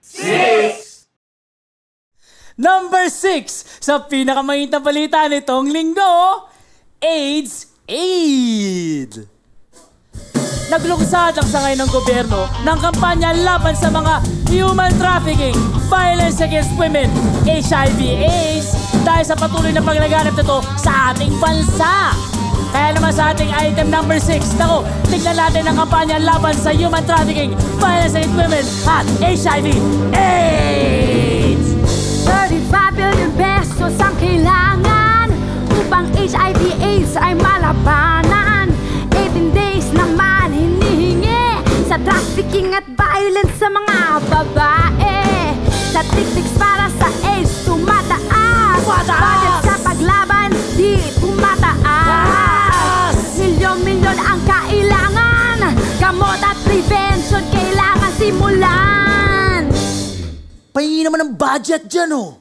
6. Number 6, sa pinakamainit na balita nitong linggo, AIDS Aid. Naglungsad ang sangay ng gobyerno ng kampanya laban sa mga human trafficking, violence against women, HIV/AIDS dahil sa patuloy na paglaganap nito sa ating bansa. Kaya naman sa ating item number 6, tignan natin ang kampanya laban sa human trafficking, violence against women at HIV/AIDS. 35 billion pesos ang kailangan upang HIV/AIDS ay malabanan. 18 days naman hinihingi sa trafficking at violence sa mga babae. Statistics para sa AIDS tumataas. Budget sa paglaban di tumataas. Milyon-milyon ang kailangan. Gamot at prevention kailangan simulan. Pahingi naman ng budget dyan, oh.